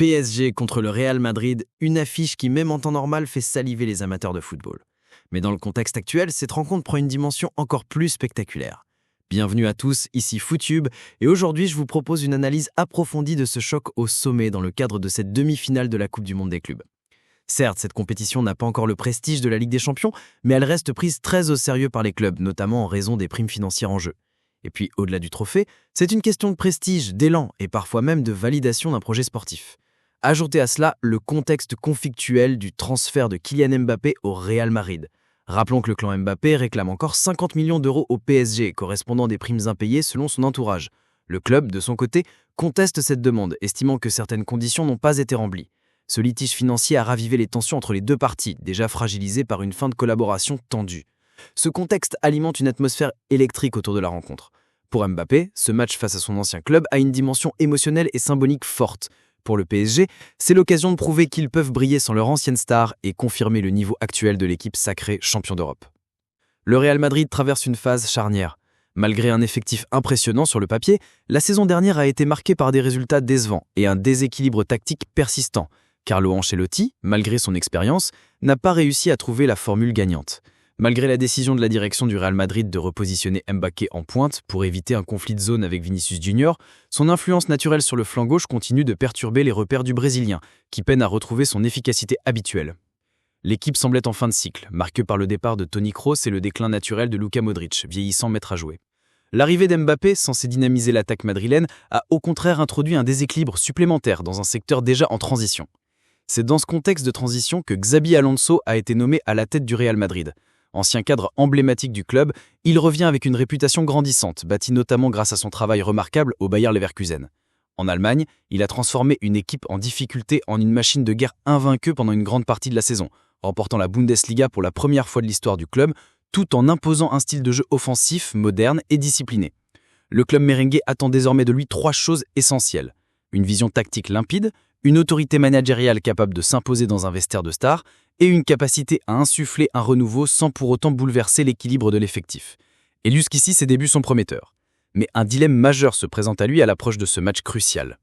PSG contre le Real Madrid, une affiche qui même en temps normal fait saliver les amateurs de football. Mais dans le contexte actuel, cette rencontre prend une dimension encore plus spectaculaire. Bienvenue à tous, ici Footube, et aujourd'hui je vous propose une analyse approfondie de ce choc au sommet dans le cadre de cette demi-finale de la Coupe du Monde des clubs. Certes, cette compétition n'a pas encore le prestige de la Ligue des Champions, mais elle reste prise très au sérieux par les clubs, notamment en raison des primes financières en jeu. Et puis, au-delà du trophée, c'est une question de prestige, d'élan et parfois même de validation d'un projet sportif. Ajoutez à cela le contexte conflictuel du transfert de Kylian Mbappé au Real Madrid. Rappelons que le clan Mbappé réclame encore 50 millions d'euros au PSG, correspondant des primes impayées selon son entourage. Le club, de son côté, conteste cette demande, estimant que certaines conditions n'ont pas été remplies. Ce litige financier a ravivé les tensions entre les deux parties, déjà fragilisées par une fin de collaboration tendue. Ce contexte alimente une atmosphère électrique autour de la rencontre. Pour Mbappé, ce match face à son ancien club a une dimension émotionnelle et symbolique forte. Pour le PSG, c'est l'occasion de prouver qu'ils peuvent briller sans leur ancienne star et confirmer le niveau actuel de l'équipe sacrée champion d'Europe. Le Real Madrid traverse une phase charnière. Malgré un effectif impressionnant sur le papier, la saison dernière a été marquée par des résultats décevants et un déséquilibre tactique persistant. Carlo Ancelotti, malgré son expérience, n'a pas réussi à trouver la formule gagnante. Malgré la décision de la direction du Real Madrid de repositionner Mbappé en pointe pour éviter un conflit de zone avec Vinicius Junior, son influence naturelle sur le flanc gauche continue de perturber les repères du Brésilien, qui peine à retrouver son efficacité habituelle. L'équipe semblait en fin de cycle, marquée par le départ de Toni Kroos et le déclin naturel de Luka Modric, vieillissant maître à jouer. L'arrivée d'Mbappé, censée dynamiser l'attaque madrilène, a au contraire introduit un déséquilibre supplémentaire dans un secteur déjà en transition. C'est dans ce contexte de transition que Xabi Alonso a été nommé à la tête du Real Madrid. Ancien cadre emblématique du club, il revient avec une réputation grandissante, bâtie notamment grâce à son travail remarquable au Bayer Leverkusen. En Allemagne, il a transformé une équipe en difficulté en une machine de guerre invaincue pendant une grande partie de la saison, remportant la Bundesliga pour la première fois de l'histoire du club, tout en imposant un style de jeu offensif, moderne et discipliné. Le club merengue attend désormais de lui 3 choses essentielles. Une vision tactique limpide, une autorité managériale capable de s'imposer dans un vestiaire de stars, et une capacité à insuffler un renouveau sans pour autant bouleverser l'équilibre de l'effectif. Et jusqu'ici, ses débuts sont prometteurs. Mais un dilemme majeur se présente à lui à l'approche de ce match crucial.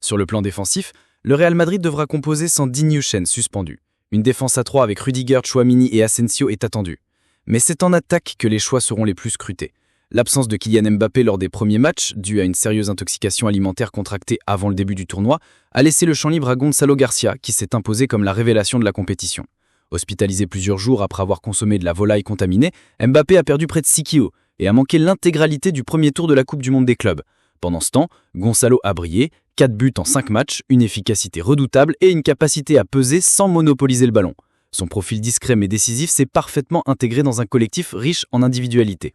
Sur le plan défensif, le Real Madrid devra composer sans Digne Hutchinson suspendu. Une défense à 3 avec Rudiger, Tchouaméni et Asensio est attendue. Mais c'est en attaque que les choix seront les plus scrutés. L'absence de Kylian Mbappé lors des premiers matchs, due à une sérieuse intoxication alimentaire contractée avant le début du tournoi, a laissé le champ libre à Gonzalo Garcia, qui s'est imposé comme la révélation de la compétition. Hospitalisé plusieurs jours après avoir consommé de la volaille contaminée, Mbappé a perdu près de 6 kilos et a manqué l'intégralité du premier tour de la Coupe du Monde des clubs. Pendant ce temps, Gonzalo a brillé, 4 buts en 5 matchs, une efficacité redoutable et une capacité à peser sans monopoliser le ballon. Son profil discret mais décisif s'est parfaitement intégré dans un collectif riche en individualité.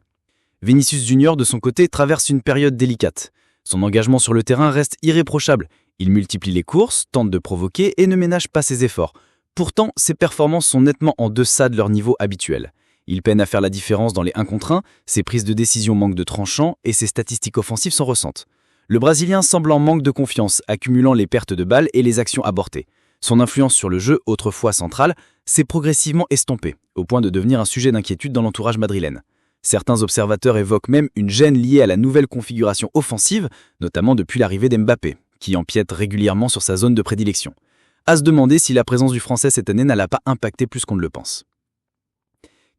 Vinicius Junior, de son côté, traverse une période délicate. Son engagement sur le terrain reste irréprochable. Il multiplie les courses, tente de provoquer et ne ménage pas ses efforts. Pourtant, ses performances sont nettement en deçà de leur niveau habituel. Il peine à faire la différence dans les 1 contre 1, ses prises de décision manquent de tranchant et ses statistiques offensives s'en ressentent. Le Brésilien semble en manque de confiance, accumulant les pertes de balles et les actions abortées. Son influence sur le jeu, autrefois centrale, s'est progressivement estompée, au point de devenir un sujet d'inquiétude dans l'entourage madrilène. Certains observateurs évoquent même une gêne liée à la nouvelle configuration offensive, notamment depuis l'arrivée d'Mbappé, qui empiète régulièrement sur sa zone de prédilection. À se demander si la présence du Français cette année n'alla pas impacter plus qu'on ne le pense.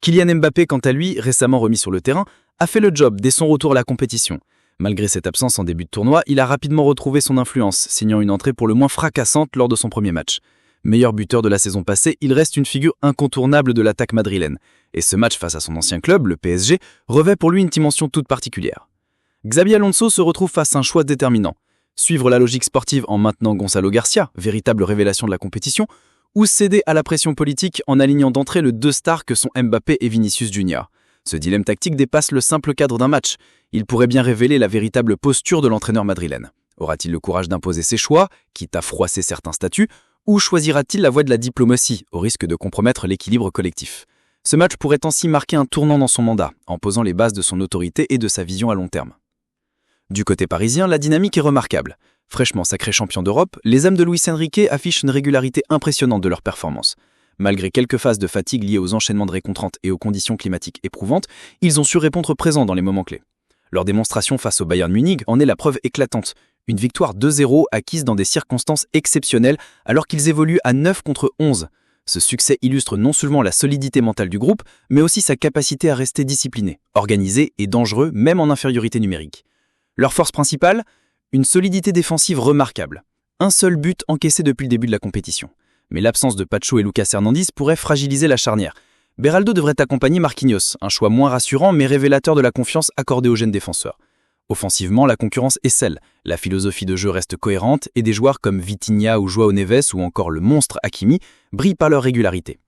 Kylian Mbappé, quant à lui, récemment remis sur le terrain, a fait le job dès son retour à la compétition. Malgré cette absence en début de tournoi, il a rapidement retrouvé son influence, signant une entrée pour le moins fracassante lors de son premier match. Meilleur buteur de la saison passée, il reste une figure incontournable de l'attaque madrilène. Et ce match face à son ancien club, le PSG, revêt pour lui une dimension toute particulière. Xabi Alonso se retrouve face à un choix déterminant. Suivre la logique sportive en maintenant Gonzalo Garcia, véritable révélation de la compétition, ou céder à la pression politique en alignant d'entrée les 2 stars que sont Mbappé et Vinicius Junior. Ce dilemme tactique dépasse le simple cadre d'un match. Il pourrait bien révéler la véritable posture de l'entraîneur madrilène. Aura-t-il le courage d'imposer ses choix, quitte à froisser certains statuts, ou choisira-t-il la voie de la diplomatie, au risque de compromettre l'équilibre collectif? Ce match pourrait ainsi marquer un tournant dans son mandat, en posant les bases de son autorité et de sa vision à long terme. Du côté parisien, la dynamique est remarquable. Fraîchement sacrés champions d'Europe, les hommes de Luis Enrique affichent une régularité impressionnante de leur performance. Malgré quelques phases de fatigue liées aux enchaînements de récontrantes et aux conditions climatiques éprouvantes, ils ont su répondre présents dans les moments clés. Leur démonstration face au Bayern Munich en est la preuve éclatante. Une victoire 2-0 acquise dans des circonstances exceptionnelles alors qu'ils évoluent à 9 contre 11. Ce succès illustre non seulement la solidité mentale du groupe, mais aussi sa capacité à rester discipliné, organisé et dangereux même en infériorité numérique. Leur force principale? Une solidité défensive remarquable. Un seul but encaissé depuis le début de la compétition. Mais l'absence de Pacho et Lucas Hernandez pourrait fragiliser la charnière. Beraldo devrait accompagner Marquinhos, un choix moins rassurant mais révélateur de la confiance accordée aux jeunes défenseurs. Offensivement, la concurrence est celle. La philosophie de jeu reste cohérente et des joueurs comme Vitinha ou Joao Neves ou encore le monstre Hakimi brillent par leur régularité.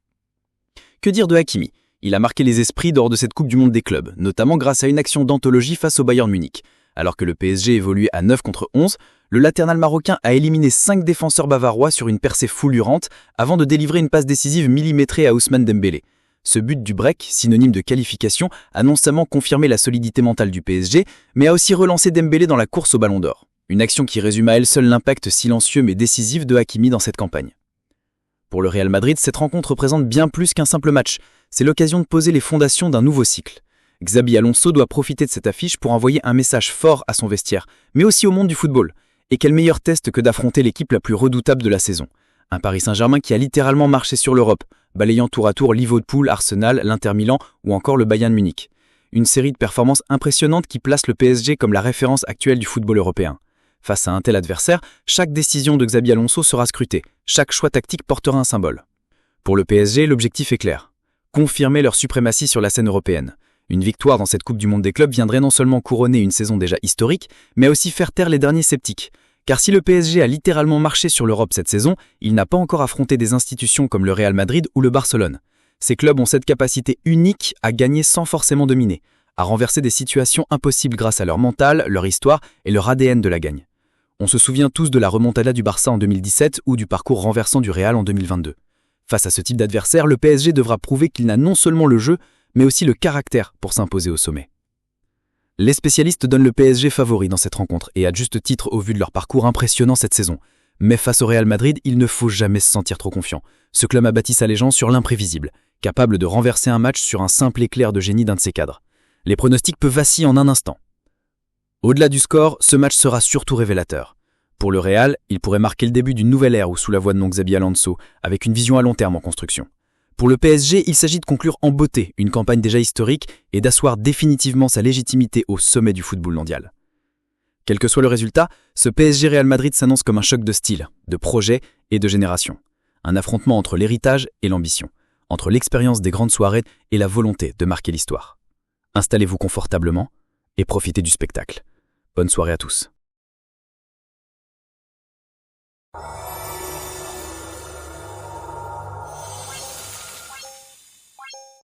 Que dire de Hakimi? Il a marqué les esprits lors de cette Coupe du Monde des clubs, notamment grâce à une action d'anthologie face au Bayern Munich. Alors que le PSG évoluait à 9 contre 11, le latéral marocain a éliminé 5 défenseurs bavarois sur une percée fulgurante avant de délivrer une passe décisive millimétrée à Ousmane Dembélé. Ce but du break, synonyme de qualification, a non seulement confirmé la solidité mentale du PSG, mais a aussi relancé Dembélé dans la course au Ballon d'Or. Une action qui résume à elle seule l'impact silencieux mais décisif de Hakimi dans cette campagne. Pour le Real Madrid, cette rencontre représente bien plus qu'un simple match. C'est l'occasion de poser les fondations d'un nouveau cycle. Xabi Alonso doit profiter de cette affiche pour envoyer un message fort à son vestiaire, mais aussi au monde du football. Et quel meilleur test que d'affronter l'équipe la plus redoutable de la saison. Un Paris Saint-Germain qui a littéralement marché sur l'Europe, balayant tour à tour Liverpool, Arsenal, l'Inter Milan ou encore le Bayern Munich. Une série de performances impressionnantes qui place le PSG comme la référence actuelle du football européen. Face à un tel adversaire, chaque décision de Xabi Alonso sera scrutée, chaque choix tactique portera un symbole. Pour le PSG, l'objectif est clair. Confirmer leur suprématie sur la scène européenne. Une victoire dans cette Coupe du Monde des clubs viendrait non seulement couronner une saison déjà historique, mais aussi faire taire les derniers sceptiques. Car si le PSG a littéralement marché sur l'Europe cette saison, il n'a pas encore affronté des institutions comme le Real Madrid ou le Barcelone. Ces clubs ont cette capacité unique à gagner sans forcément dominer, à renverser des situations impossibles grâce à leur mental, leur histoire et leur ADN de la gagne. On se souvient tous de la remontada du Barça en 2017 ou du parcours renversant du Real en 2022. Face à ce type d'adversaire, le PSG devra prouver qu'il n'a non seulement le jeu, mais aussi le caractère pour s'imposer au sommet. Les spécialistes donnent le PSG favori dans cette rencontre et à juste titre au vu de leur parcours impressionnant cette saison. Mais face au Real Madrid, il ne faut jamais se sentir trop confiant. Ce club a bâti sa légende sur l'imprévisible, capable de renverser un match sur un simple éclair de génie d'un de ses cadres. Les pronostics peuvent vaciller en un instant. Au-delà du score, ce match sera surtout révélateur. Pour le Real, il pourrait marquer le début d'une nouvelle ère sous la voix de Xabi Alonso, avec une vision à long terme en construction. Pour le PSG, il s'agit de conclure en beauté une campagne déjà historique et d'asseoir définitivement sa légitimité au sommet du football mondial. Quel que soit le résultat, ce PSG Real Madrid s'annonce comme un choc de style, de projet et de génération. Un affrontement entre l'héritage et l'ambition, entre l'expérience des grandes soirées et la volonté de marquer l'histoire. Installez-vous confortablement et profitez du spectacle. Bonne soirée à tous.